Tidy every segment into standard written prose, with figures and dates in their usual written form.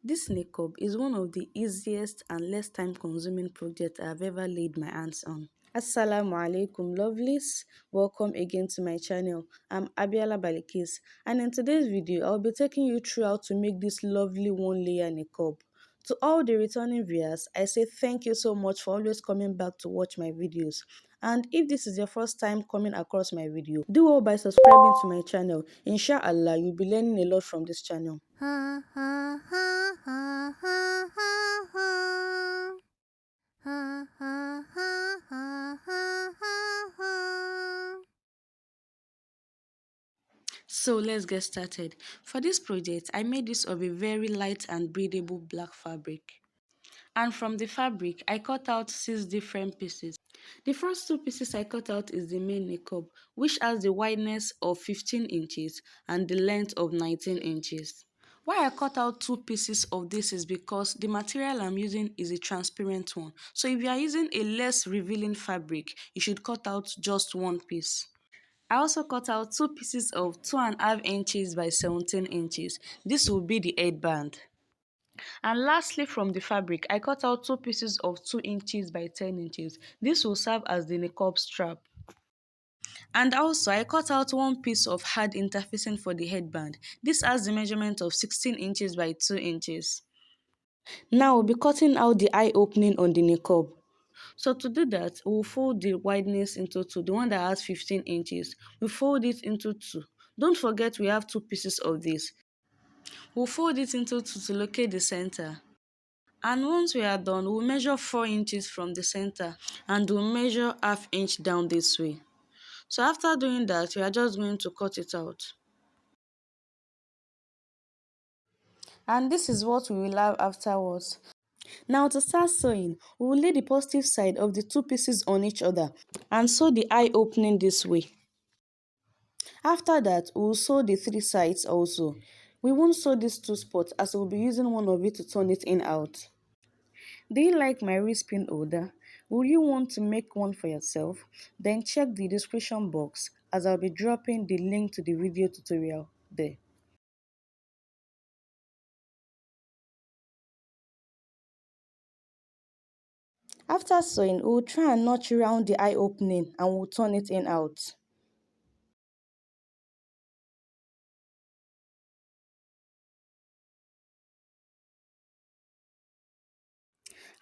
This Niqab is one of the easiest and less time consuming projects I have ever laid my hands on. Assalamu alaikum lovelies, welcome again to my channel. I'm Abiola Balikis, and in today's video I'll be taking you through how to make this lovely one layer Niqab. To all the returning viewers, I say thank you so much for always coming back to watch my videos. And if this is your first time coming across my video, do all by subscribing to my channel. Inshallah, you'll be learning a lot from this channel. So let's get started. For this project, I made use of a very light and breathable black fabric. And from the fabric, I cut out 6 different pieces. The first 2 pieces I cut out is the main niqab, which has the wideness of 15 inches and the length of 19 inches. Why I cut out 2 pieces of this is because the material I'm using is a transparent one. So if you are using a less revealing fabric, you should cut out just 1 piece. I also cut out 2 pieces of 2.5 inches by 17 inches. This will be the headband. And lastly, from the fabric, I cut out 2 pieces of 2 inches by 10 inches. This will serve as the niqab strap. And also, I cut out 1 piece of hard interfacing for the headband. This has the measurement of 16 inches by 2 inches. Now, we'll be cutting out the eye opening on the niqab. So to do that, we'll fold the wideness into 2, the one that has 15 inches. We fold it into 2. Don't forget we have 2 pieces of this. We'll fold it into 2 to locate the center. And once we are done, we'll measure 4 inches from the center and we'll measure ½ inch down this way. So after doing that, we are just going to cut it out. And this is what we will have afterwards. Now to start sewing, we will lay the positive side of the 2 pieces on each other and sew the eye opening this way. After that, we will sew the 3 sides also. We won't sew these 2 spots as we'll be using one of it to turn it in out. Do you like my wrist pin holder? Will you want to make one for yourself? Then check the description box as I'll be dropping the link to the video tutorial there. After sewing, we'll try and notch around the eye opening and we'll turn it in out.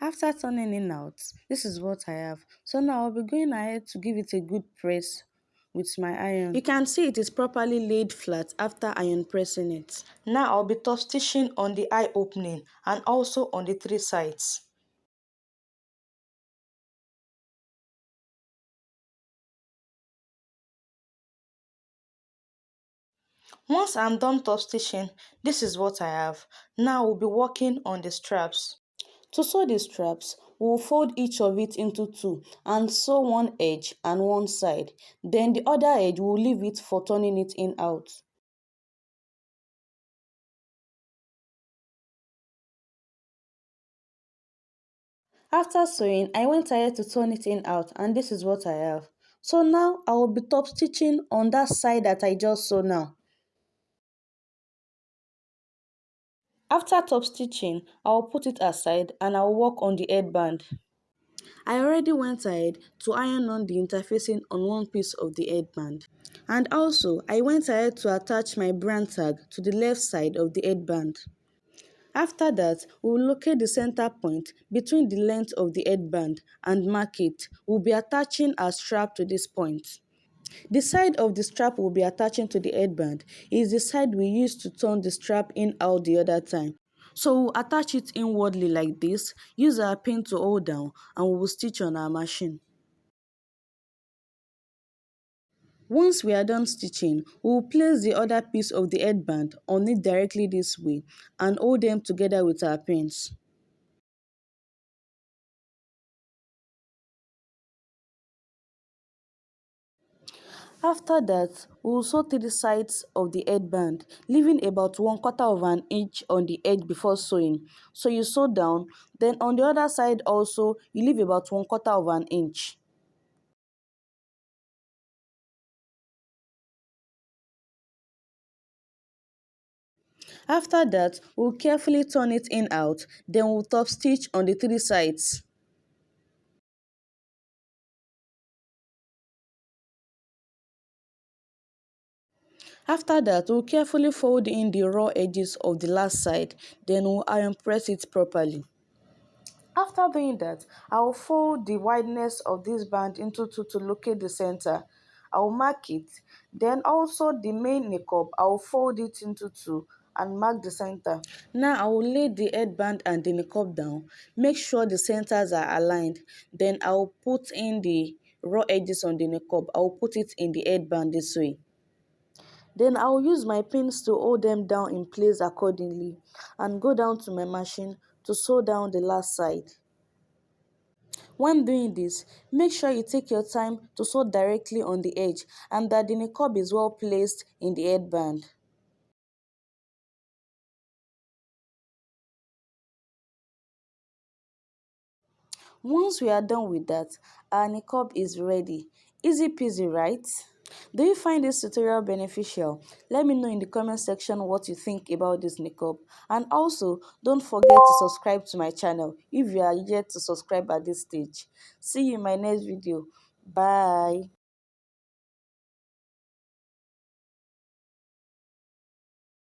After turning in out, this is what I have. So now I'll be going ahead to give it a good press with my iron. You can see it is properly laid flat after iron pressing it. Now I'll be top stitching on the eye opening and also on the 3 sides. Once I'm done top stitching, this is what I have. Now we'll be working on the straps. To sew the straps, we'll fold each of it into 2 and sew one edge and one side. Then the other edge we'll leave it for turning it in out. After sewing, I went ahead to turn it in out and this is what I have. So now I will be top stitching on that side that I just sewed now. After top stitching, I will put it aside and I will work on the headband. I already went ahead to iron on the interfacing on one piece of the headband. And also, I went ahead to attach my brand tag to the left side of the headband. After that, we will locate the center point between the length of the headband and mark it. We'll be attaching our strap to this point. The side of the strap we'll be attaching to the headband is the side we used to turn the strap in out the other time. So we'll attach it inwardly like this, use our pin to hold down, and we will stitch on our machine. Once we are done stitching, we will place the other piece of the headband on it directly this way and hold them together with our pins. After that, we will sew 3 sides of the headband, leaving about 1/4 of an inch on the edge before sewing. So you sew down, then on the other side also, you leave about 1/4 of an inch. After that, we'll carefully turn it in out, then we'll top stitch on the three sides. After that, we'll carefully fold in the raw edges of the last side, then we'll iron press it properly. After doing that, I'll fold the wideness of this band into two to locate the center. I'll mark it. Then also the main niqab, I'll fold it into two and mark the center. Now I will lay the headband and the niqab down. Make sure the centers are aligned. Then I'll put in the raw edges on the niqab. I'll put it in the headband this way. Then I'll use my pins to hold them down in place accordingly and go down to my machine to sew down the last side. When doing this, make sure you take your time to sew directly on the edge and that the niqab is well placed in the headband. Once we are done with that, our niqab is ready. Easy peasy, right? Do you find this tutorial beneficial? Let me know in the comment section what you think about this niqab. And also, don't forget to subscribe to my channel if you are yet to subscribe at this stage. See you in my next video. Bye.